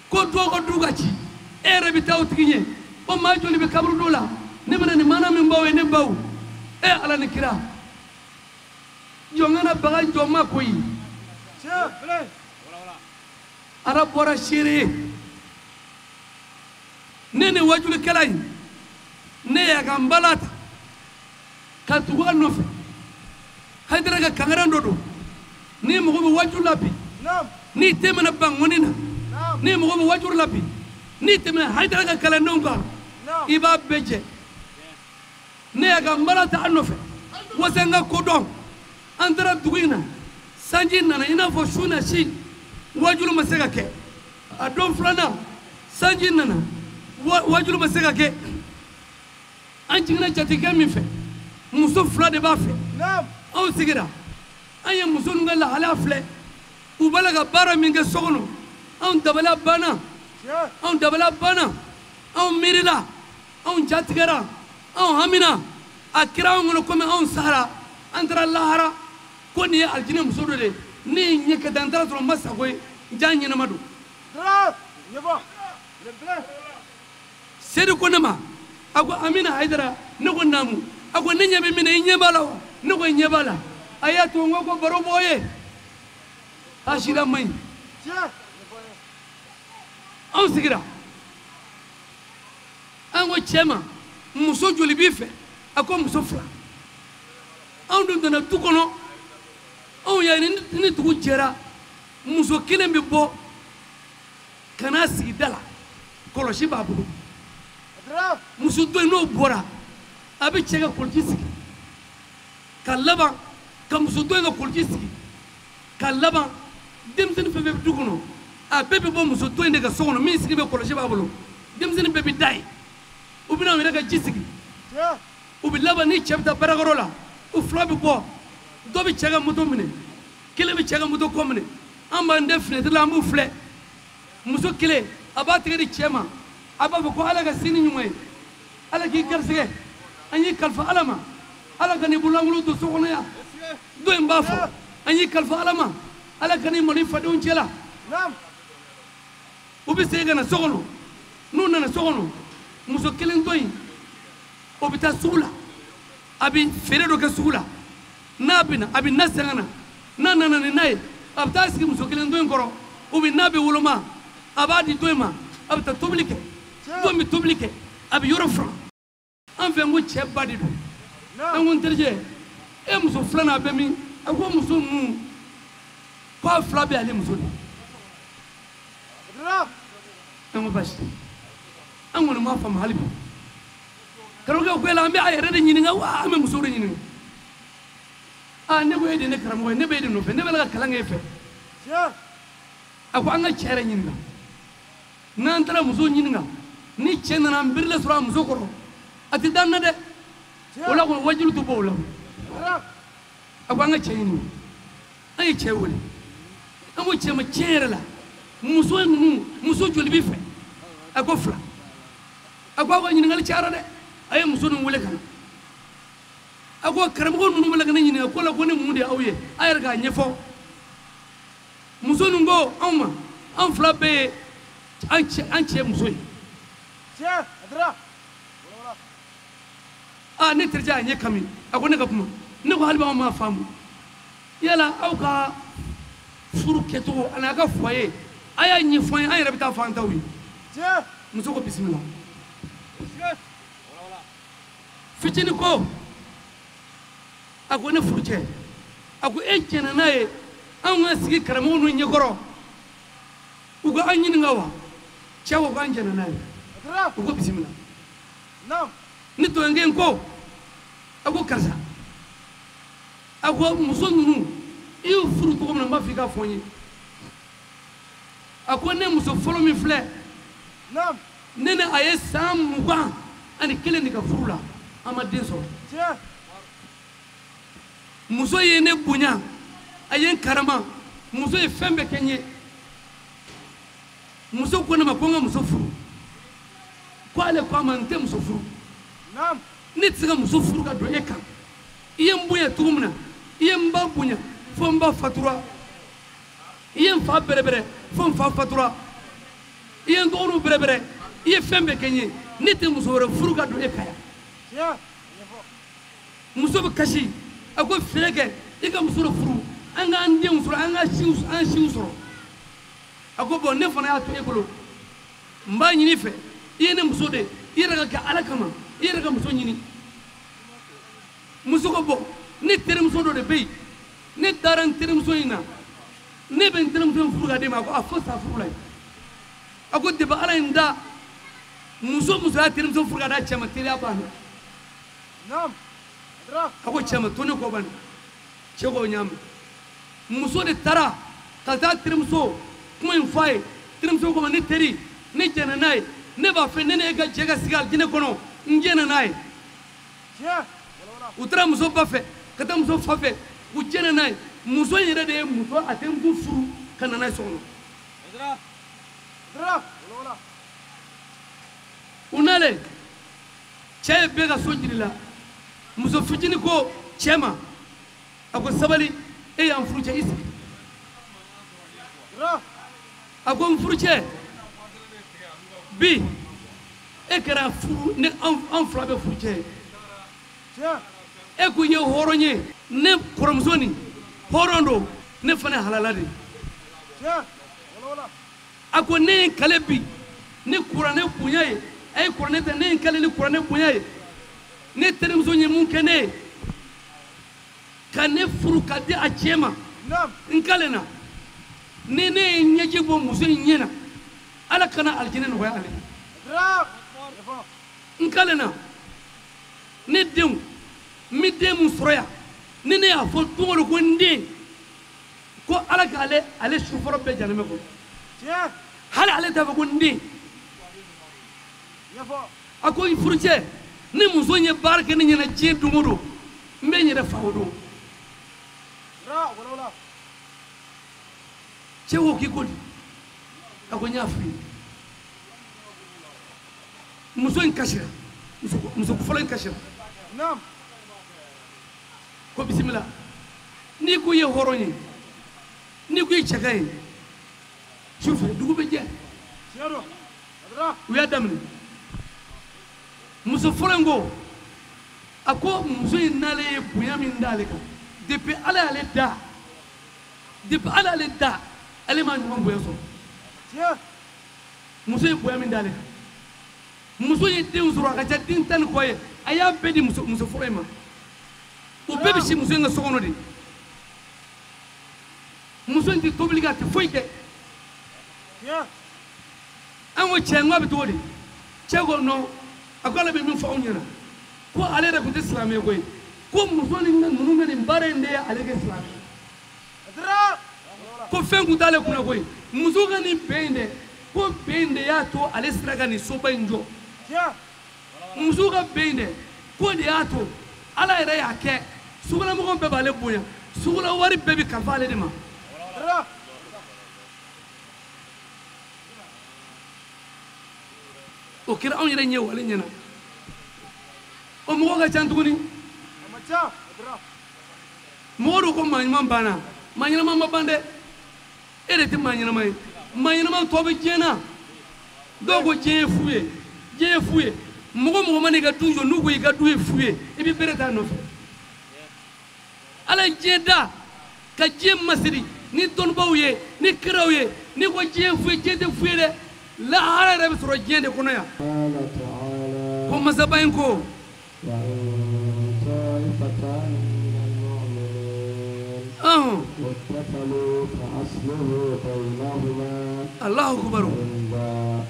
ko dɔw ka du ka ci e yɛrɛ bɛ taa o tigi ɲɛ o maa joli bɛ kaburu dɔ la ne bɛna nin mana min baw ye ne baw e ala ni kira jɔn kana baga jɔn ma koyi ala bɔra seere ye ne ni wajulikɛla in ne y'a ka n bala ta ka tugu a nɔfɛ Hayidara ka kangaran dɔ don ni mɔgɔ bɛ wajulu la bi n'i tɛmɛna Bangoni na ni mɔgɔ bɛ wajulu la bi n'i tɛmɛna Hayidara ka kalandenw kan i b'a bɛɛ jɛ ne y'a ka n bala ta a nɔfɛ wasa n ka kodɔn an taara dugu in na sanji nana i n'a fɔ su na si wajulu ma se ka kɛ a don filanan sanji nana wajulu ma se ka kɛ an jiginna jatigikɛ min fɛ muso 2 de b'a fɛ anw sigira an ye muso ninnu ka lahalaya filɛ u b'a la ka baara min kɛ so kɔnɔ anw dabaliya banna anw miirila anw jatigɛra anw hamina a kɛra anw kɔnɔ komi anw sara an taara lahara ko nin ye alijinɛ muso dɔ de ye ne ye ɲɛ ka taa n taara sɔrɔ n ma sago ye jaa ɲɛnama don sedu ko ne ma a ko Amina Hayidara ne ko naamu a ko ne ɲɛ bɛ min na i ɲɛ b'a la wa ne ko i ɲɛ b'a la a y'a to n ko baro b'o ye a sira man ɲi anw sigira an ko cɛ ma muso joli b'i fɛ a ko muso 2 anw dun donna du kɔnɔ anw y'a ye ni dugu jɛra muso 1 bɛ bɔ ka n'a sigi da la kɔlɔsi b'a bolo muso dɔ in n'o bɔra a bɛ cɛ ka kɔlɔsi sigi ka laban ka muso dɔ in ka kɔlɔsi sigi ka laban denmisɛnnin fɛn fɛn bɛ du kɔnɔ a bɛɛ bɛ bɔ muso dɔ in de ka so kɔnɔ min sigi bɛ kɔlɔsi b'a bolo denmisɛnnin bɛɛ bɛ da ye u bɛ na u yɛrɛ ka ji sigi u bɛ laban ni cɛ bɛ taa baarakɛyɔrɔ la u 2 bɛ bɔ dɔ bɛ cɛ ka moto minɛ 1 bɛ cɛ ka moto kɔ minɛ an b'an den fenêtre la an b'u filɛ muso 1 a b'a tɛgɛ di cɛ ma a b'a fɔ ko ala ka sini ɲuman ye ala k'i garisɛgɛ an y'i kalifa ala ma ala ka n'i bololankolon don so kɔnɔ yan dɔ in b'a fɔ an y'i kalifa ala ma ala ka n'i malo i fadenw cɛ la u bɛ segin ka na so kɔnɔ n'u nana so kɔnɔ muso 1 dɔ in o bɛ taa sugu la a bɛ feere dɔ kɛ sugu la n'a bɛ na a bɛ na sɛgɛn na n'a nana ni n'a ye a bɛ taa sigi muso 1 dɔ in kɔrɔ u bɛ n'a bɛ woloma a b'a di dɔ in ma a bɛ taa tobili kɛ Bon mi tobili kɛ a bɛ yɔrɔ furan an fɛ n ko cɛ ba de don an ko n terikɛ e muso filanan a bɛ min a ko muso ninnu k'a fila bɛ ale muso de an ko basi an kɔni m'a faamu hali bi karamɔgɔkɛ ko yala an bɛ a yɛrɛ de ɲininka wa an bɛ muso de ɲininka ne ko e de ne karamɔgɔ ye ne bɛ e de nɔfɛ ne bɛ ka kalan kɛ e fɛ a ko an ka cɛ yɛrɛ ɲininka n'an taara muso ɲininka ni cɛ nana an birilen sɔrɔ a muso kɔrɔ a tɛ dan na dɛ o la kɔni wajibi tɛ bɔ o la a ko an ka cɛ ɲininka an ye cɛ wele an ko cɛ ma tiɲɛ yɛrɛ la muso ninnu muso joli b'i fɛ a ko fila a ko aw ka ɲininkali cayara dɛ a ye muso ninnu wele ka na a ko karamɔgɔ ninnu wele ka ne ɲininka ko la ko ne mun de y'aw ye a yɛrɛ k'a ɲɛfɔ muso ninnu ko anw ma an fila bɛɛ ye an cɛ muso ye ne terikɛ a ɲɛ kami a ko ne ka kuma ne ko hali b'anw m'a faamu yala aw ka furu kɛcogo ani a ka foyer a y'a ɲɛfɔ an ye an yɛrɛ bɛ taa fɔ an taw ye muso ko bisimila fitinin ko a ko ne furucɛ a ko e jɛnna n'a ye anw ka sigi karamɔgɔ ninnu ɲɛkɔrɔ u ko an ɲininka wa cɛ ko k'an jɛnna n'a ye u ko bisimila ne tɔɲɔgɔn ko a ko karisa a ko muso ninnu i y'u furu cogo min na n b'a fɔ i k'a fɔ n ye a ko ne muso fɔlɔ min filɛ ne ni a ye san 21 de ka furu la an ma den sɔrɔ muso ye ne bonya a ye n karama muso ye fɛn bɛɛ kɛ n ye muso ko ne ma ko n ka muso furu ko ale ko a ma n tɛ muso furu ne tɛ se ka muso furu ka don e kan i ye n bonya cogo min na i ye n ba bonya fo n ba fatura i ye n fa bɛrɛbɛrɛ fo n fa fatura i ye n dɔgɔninw bɛrɛbɛrɛ i ye fɛn bɛɛ kɛ n ye ne tɛ muso wɛrɛ furu ka don e kan yan muso bɛ kasi a ko feere kɛ i ka muso dɔ furu an k'an denw sɔrɔ an ka sinw sɔrɔ a ko bɔn ne fana y'a to e bolo n b'a ɲini i fɛ i ye ne muso de i yɛrɛ ka kɛ ala kama i yɛrɛ ka muso ɲini muso ko bɔn ne terimuso dɔ de bɛ yen ne taara n terimuso in na ne bɛ n terimuso in furu ka d'e ma a ko a fo sa furu la ye a ko depi ala ye n da muso y'a terimuso furu ka d'a cɛ ma teriya banna a ko cɛ ma to ne kɔ bani cɛ k'o ɲaamu muso de taara ka taa terimuso kuma in fɔ a ye terimuso ko ma ne teri ne jɛnna n'a ye ne b'a fɛ ne n'e ka jɛ ka sigi alijinɛ kɔnɔ n jɛnna n'a ye u taara muso ba fɛ ka taa muso fa fɛ u jɛnna n'a ye muso in yɛrɛ de ye muso a terimuso furu ka na n'a ye so kɔnɔ u nalen cɛ ye bɛɛ ka so jiri la muso fitinin ko cɛ ma a ko sabali e y'an furu cɛ i sigi a ko n furu cɛ bi e kɛra furu ne an fila bɛ furu cɛ ye e ko n ye hɔrɔn ye ne kɔrɔmuso nin hɔrɔn don ne fana ye halala de a ko ne ye kale bi ne kuranɛ bonya ye a ye kuranɛ ta ne ye kale ni kuranɛ bonya ye ne terimuso ye mun kɛ ne ye ka ne furu ka di a cɛ ma n kale na ni ne ye ɲɛji bɔ muso in ɲɛ na ala kana alijinɛ nɔgɔya ale n kale na ne denw n bɛ den mun sɔrɔ yan ni ne y'a fɔ don o don ko n den ko ala k'ale sufɔlɔ bɛɛ janɛmɛ kɔnɔ hali ale t'a fɔ ko n den a ko furucɛ ni muso ye baara kɛ ne ɲɛna diɲɛ don o don n bɛ n yɛrɛ fa o don cɛ ko k'i ko di a ko n y'a f'i ye muso in kasira muso fɔlɔ in kasira ko bisimila n'i ko i ye hɔrɔn ye n'i ko i cɛ ka ye sufɛ dugu bɛ jɛ u y'a daminɛ muso fɔlɔ in ko a ko muso in n'ale ye bonya min d'ale kan depuis ala y'ale da ale ma ɲɔgɔn bonya sɔrɔ muso ye bonya min d'ale kan muso ye den sɔrɔ a ka ca den 10 kɔ ye a y'a bɛɛ di muso fɔlɔ in ma o bɛɛ bɛ si muso in ka so kɔnɔ de muso in tɛ tobili kɛ a tɛ foyi kɛ an ko cɛ n ko a bɛ cogo di cɛ ko non a ko ale bɛ min fɔ anw ɲɛna ko ale yɛrɛ tun tɛ silamɛ ye koyi ko muso ninnu bɛ nin baara in de ye ale kɛ silamɛ ko fɛn kun t'ale kunna koyi muso ka nin bɛn in dɛ ko bɛn in de y'a to ale sera ka nin soba in jɔ muso ka bɛn in dɛ ko de y'a to ala yɛrɛ y'a kɛ sugulamɔgɔw bɛɛ b'ale bonya sugula wari bɛɛ bɛ kalifa ale de ma o kɛra anw yɛrɛ ɲɛ wale ɲɛna o mɔgɔ ka ca tuguni mɔgɔ dɔw ko maa ɲuman banna maa ɲɛnama ma ban dɛ e de tɛ maa ɲɛnama ye maa ɲɛnama tɔ bɛ diɲɛ na dɔw ko diɲɛ ye fu ye diɲɛ ye fu ye mɔgɔ mɔgɔ ma n'i ka du jɔ n'u ko i ka du ye fu ye i bɛ bere t'a nɔfɛ ala ye diɲɛ da ka diɲɛ masiri ni dɔnnibaw ye ni kiraw ye ni ko diɲɛ ye fu ye diɲɛ tɛ fu ye dɛ lahara yɛrɛ bɛ sɔrɔ diɲɛ de kɔnɔ yan ko masaba in ko الله أكبر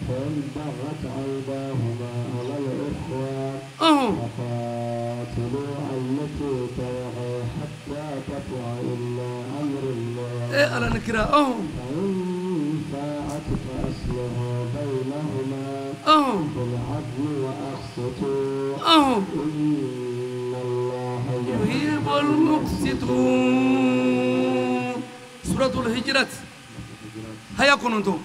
فإن بغت عيباهما على الإخوة فقاتلوا التي تبغي حتى تفع إلى أمر الله على نكرة فإن فاءت فأصلحوا بينهما بالعدل وأقسطوا إن الله يحب المقسطون سورة الهجرة هيا كنتم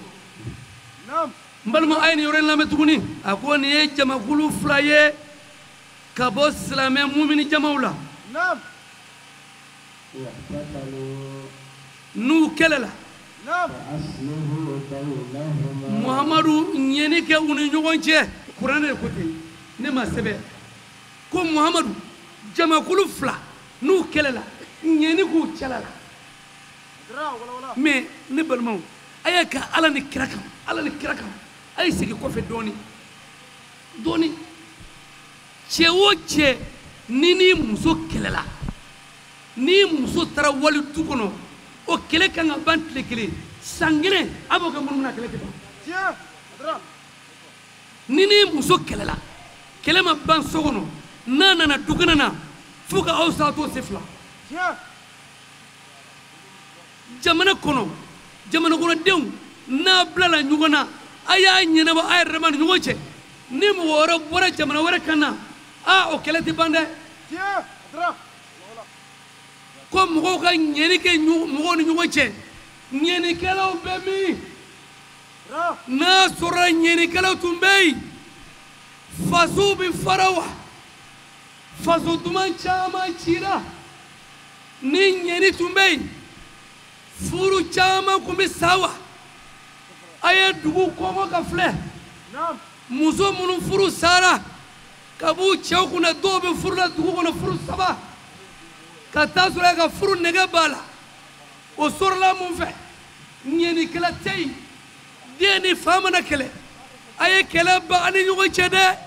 نعم بل ما أين يرين لم تكوني أكون يجمع كل فلاي كبوس سلامة مؤمن جماولا نعم نو كللا نعم فأصلحوا بينهما محمد ينيك ونيجوانجه قرآن الكتب نما سبب كم محمد جمع كل فلا نو كللا ينيكو كللا mais ne balimaw a y'a ka ala ni kira kan a ye segin kɔfɛ dɔɔni cɛ o cɛ ni muso kɛlɛla ni muso taara wali du kɔnɔ o kɛlɛ kan ka ban tile kelen san kelen a b'o kɛ minnu bɛna kɛlɛ tɛ ban ni muso kɛlɛla kɛlɛ ma ban so kɔnɔ n'a nana du kɛnɛ na fo ka aw sa to se fila jamana kɔnɔdenw n'a bilala ɲɔgɔn na a y'a ɲɛnabɔ a yɛrɛ dama ni ɲɔgɔn cɛ ni mɔgɔ wɛrɛ bɔra jamana wɛrɛ kan na o kɛlɛ tɛ ban dɛ ko mɔgɔw ka ɲɛni kɛ mɔgɔw ni ɲɔgɔn cɛ ɲɛnikɛlaw bɛ min n'a sɔrɔla ɲɛnikɛlaw tun bɛ yen fasow bɛ fara wa faso duman caman cira ni ɲɛni tun bɛ yen furu caman kun bɛ sa wa a ye dugu kɔngɔ ka filɛ muso minnu furu sara ka b'u cɛw kunna dɔw bɛ furu la dugu kɔnɔ furu 3 ka taa sɔrɔ a ka furu nɛgɛ b'a la o sɔrɔla mun fɛ ɲɛnikɛla tɛ yen den ni fa mana kɛlɛ a ye kɛlɛ ban a ni ɲɔgɔn cɛ dɛ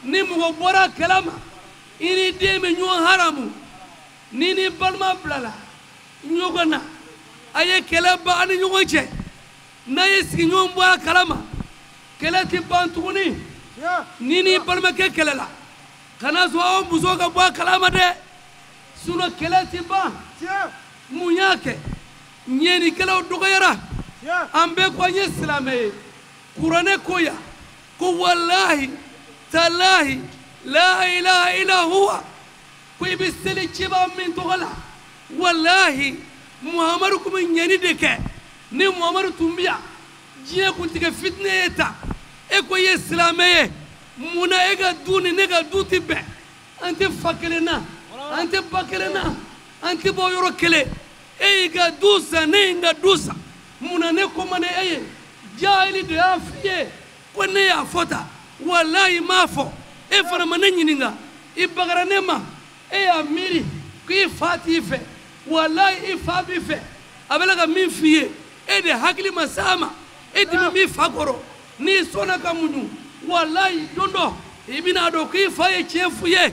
ni mɔgɔ bɔra kɛlɛ ma i ni den bɛ ɲɔgɔn haramu ni balima bilala ɲɔgɔn na a ye kɛlɛ ban a ni ɲɔgɔn cɛ n'a ye sigiɲɔgɔn bɔ a kalama kɛlɛ tɛ ban tuguni ni balimakɛ kɛlɛla kana sɔn aw muso ka bɔ a kalama dɛ sinon kɛlɛ tɛ ban mun y'a kɛ ɲɛnikɛlaw dɔgɔyara an bɛɛ ko an ye silamɛ ye kuranɛ ko yan ko walahi talahi la ilaha illa huwa ko i bɛ seli ciba min tɔgɔ la walahi muhamadu tun bɛ ɲɛni de kɛ ni muhamadu tun bɛ yan diɲɛ kun tigɛ fitinɛ ye ta e ko i ye silamɛ ye mun na e ka du ni ne ka du tɛ bɛn an tɛ fa kelen na an tɛ ba kelen na an tɛ bɔ yɔrɔ kelen e y'i ka du san ne ye n ka du san mun na ne ko man di e ye jahili de y'a f'i ye ko ne y'a fɔ tan walahi m'a fɔ e fana ma ne ɲininka i bagara ne ma e y'a miiri ko i fa t'i fɛ walahi i fa b'i fɛ a bɛ ka min f'i ye e de hakili ma s'a ma e dimi b'i fa kɔrɔ n'i sɔnna ka muɲu wallahi dondo ibina do ki faye chefuye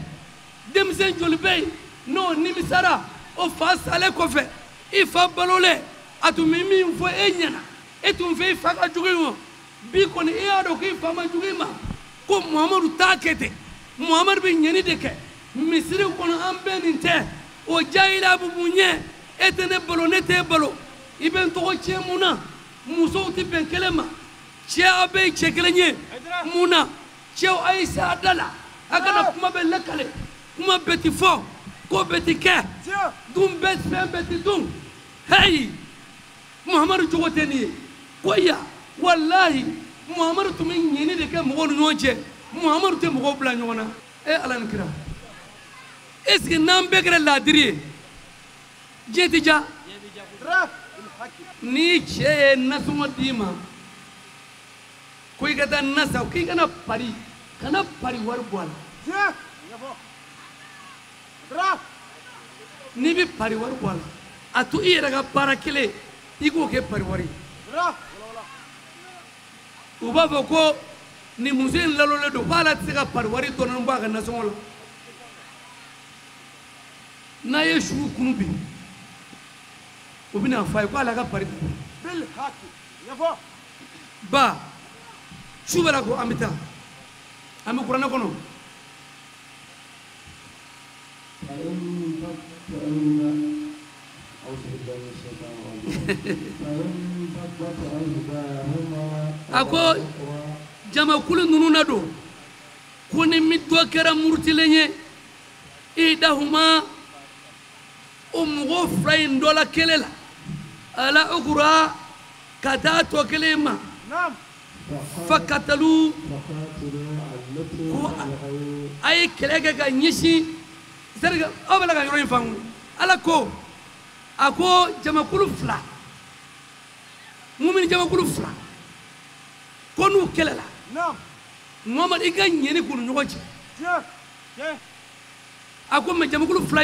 demsen jolbey no nimisara o fa sale ko fe ifa balole atu mimi fo enyana etum fe fa ka jugimo bi ko ni e ado ki fa ma jugima ko muhammadu takete muhammad bi nyani de ke misiri kono ambe ninte o jayila bu munye etene balo nete balo iben to chemuna muso ti ben kelema che abe che kelenye muna che aisa dala agana kuma be lakale kuma beti fo ko beti ke dum bet fem beti dum hey muhammadu jogoteni koya wallahi muhammadu tumi nyini de ke mo nyoje muhammadu te mo bla nyona e alan kira est-ce que nambegre la diri jetija ni che nasuma dima koy gata nasa koy kana pari war bol ni bi pari war bol atu ira ga parakile iko ke pari wari uba ko ni musen lalole do bala tsika pari wari to nan ba ga nasolo na yeshu kunubi ubina fay ko ala ga pari bil haki yafo ba shubara ko amita ami qur'ana kono ako jama kulu nunu nado koni mitwa kera murtilenye idahuma umgo frain dola kelela ala ukura kata to kelema nam fakatalu ay kelega ga nyishi serga obala ga yoro famu ala ko ako jama kulu fla mumin jama kulu fla konu kelela nam mama iga nyeni kunu nyoje ako me jama kulu fla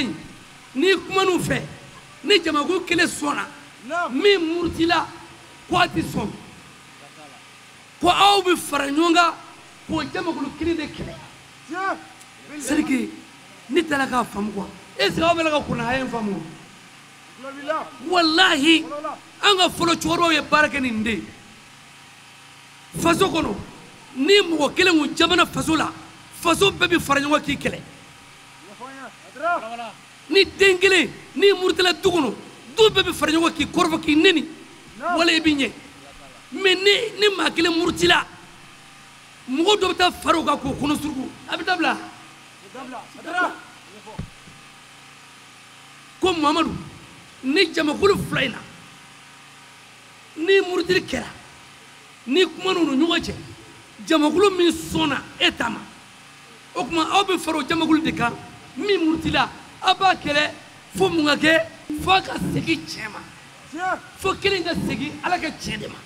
ni kuma nu fe ni jama kulu kele sona mi murtila kwati son ko aw bi faranyonga ko jama kulu kili de kele sergi ni talaka famu ko est-ce que obala ga kuna hayen famu wallahi anga folo choro ye baraka ni nde faso kono ni mo kele mu jamana fasola faso bebi faranyo ki kele ni dengele ni murtala dugono du bebi faranyo ki korfo ki neni wala ibinye mais ni ma kele murtila mo do ta faruga ko kono surgu abdabla ko mamadou ni jama kulu flayna ni murdir kera ni kuma nunu nyoje jama kulu min sona etama o kuma awbe faro jama kulu de kan mi murtila aba kele fo munga ke fo ka segi chema fo kele nga segi ala ka chedema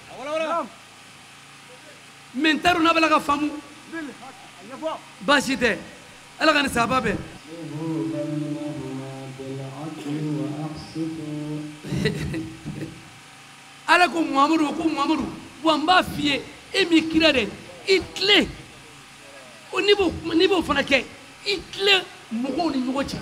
men taru na bala ka famu bashite ala kan sababe ala ko Muhammadu wamba fiye emi kirade itle o nibo fana ke itle mogo ni nyocha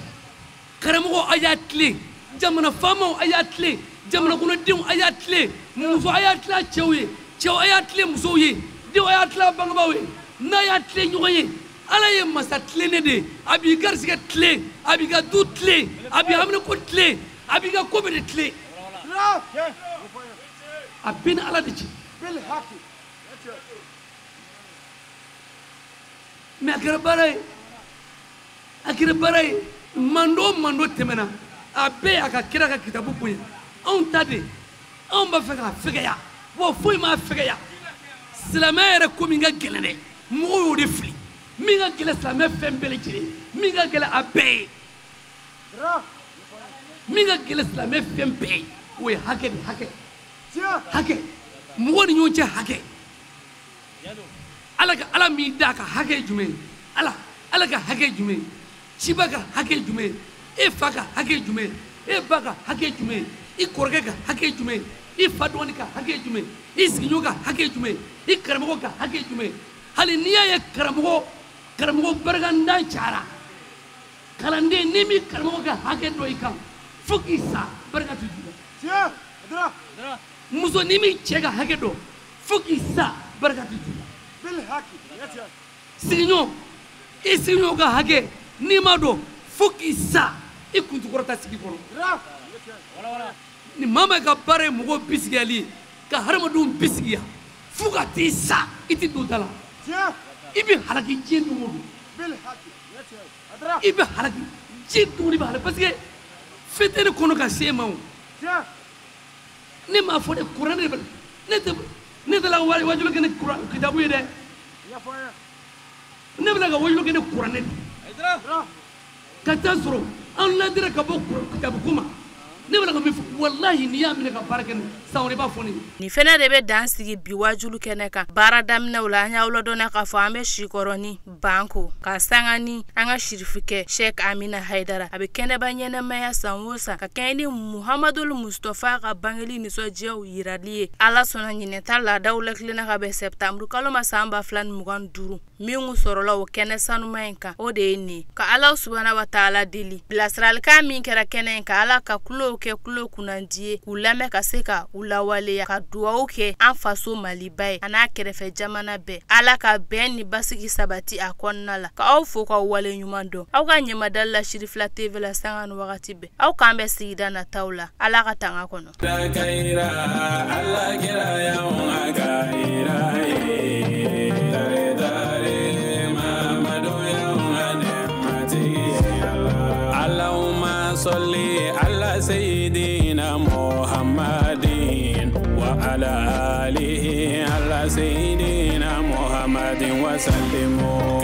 karamo ayatle jamana famo ayatle jamana kuno dim ayatle muso ayatla chewye chew ayatle muso ye dim ayatla bangbawe na ayatle nyoye ala ye masatle ne de abi garsiga tle abi ga dutle abi hamne ko tle abi ga ko be tle abin ala dici bil haqi me akira baray mando temena abe aka kira ka kitabu punya on tade on ba fega fegaya wo foi ma fegaya silamere ko minga gelene mo de fli minga gele silamere fembele jiri minga gele abe minga gele silamere fembe we hake hake mo ni nyonche hake ala mi daka hake jume ala ka hake jume chibaka hake jume e faka hake jume e baka hake jume i korge ka hake jume i fadwani ka hake jume i siginyo ka hake jume i karamo ka hake jume hali n'i y'a ye karamɔgɔ barikanda cayara kalanden n'i mi karamɔgɔ ka hakɛ dɔ i kan fo k'i sa barika tɛ juguya muso n'i mi cɛ ka hakɛ dɔn fo k'i sa barika tɛ juguya sigiɲɔgɔn i sigiɲɔgɔn ka hakɛ n'i ma dɔn fo k'i sa i kuntukɔrɔta sigi kɔnɔ ni maa ma ka baara ye mɔgɔw bisigiyali ye ka hadamadenw bisigiya fo ka t'i sa i tɛ don da la i bɛ halaki diɲɛ don o don i bɛ halaki diɲɛ don i bɛ halaki parce que fɛn tɛ ne kɔnɔ ka se e ma o ne m'a fɔ de kuranɛ de bɛ ne tɛ la ka wajulu kɛ ne kitabu ye dɛ ne bɛna ka wajulu kɛ ne kuranɛ de ka taa sɔrɔ an ladira ka bɔ kitabu ko ma ne bɛna ka min fɔ walahi n'i y'a minɛ ka baara kɛ san wɛrɛ i b'a fɔ ne ye. Nin fɛnɛ de bɛ dan sigi bi wajulu kɛnɛ kan baara daminɛw la an y'aw ladɔnniya k'a fɔ an bɛ sikɔrɔ ni banko ka sanga ni an ka sirifikɛ Sheikh Amina Haidara a bɛ kɛnɛba ɲɛnɛmaya san o san ka kɛɲɛ ni Muhamadul Mustafa ka bangeli nisɔndiyaw yirali ye Ala sɔnna ɲinɛta laadaw lakilenna ka bɛn Septembre kalo ma san 2025 minnu sɔrɔla o kɛnɛ sanuma in kan o de ye nin ka Ala subahana wa taala deli bilasiralikan min kɛra kɛnɛ in kan Ala ka kulow kɛ kulo kunnandi ye k'u lamɛn ka se ka u lawaleya ka duwawu kɛ an faso Maliba ye a n'a kɛrɛfɛ jamana bɛɛ Ala ka bɛn ni basigi sabati a kɔnɔna la ka aw fo ka wale ɲuman dɔn aw ka ɲɛmadala la Shirifila TV la sanga ni wagati bɛɛ aw k'an bɛ sigida nataw la Ala ka tanga kɔnɔ صلي على سيدنا محمد وعلى آله على سيدنا محمد وسلم